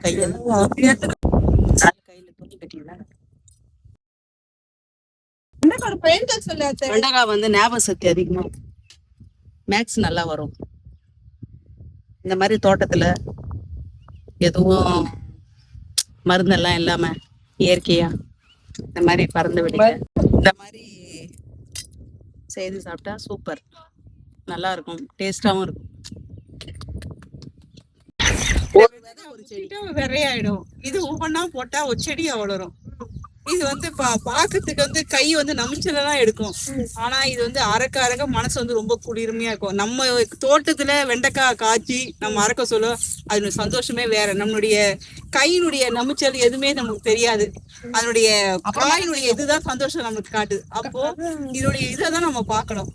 கையில துணி கட்டிங்களா. வெண்டைக்காய் வந்து ஞாபக சக்தி அதிகமா, மேக்ஸ் நல்லா வரும். இந்த மாதிரி தோட்டத்துல எதுவும் மருந்தெல்லாம் இல்லாம இயற்கையா இந்த மாதிரி பறந்து விடுங்க, இந்த மாதிரி செய்து சாப்பிட்டா சூப்பர், நல்லா இருக்கும், டேஸ்டாவும் இருக்கும். ஒரு செடி விரையாயிடும். இது ஒவ்வொன்னா போட்டா ஒரு செடியா வளரும். இது வந்து பாக்கிறதுக்கு வந்து கை வந்து நமிச்சலாம் எடுக்கும். ஆனா இது வந்து அரைக்க மனசு வந்து ரொம்ப குளிர்மையா இருக்கும். நம்ம தோட்டத்துல வெண்டைக்காய் காய்ச்சி நம்ம அரைக்க சொல்ல அது சந்தோஷமே வேற. நம்மளுடைய கையினுடைய நமிச்சல் எதுவுமே நமக்கு தெரியாது. அதனுடைய காயினுடைய இதுதான் சந்தோஷம் நமக்கு காட்டுது. அப்போ இதனுடைய இதைதான் நம்ம பார்க்கணும்.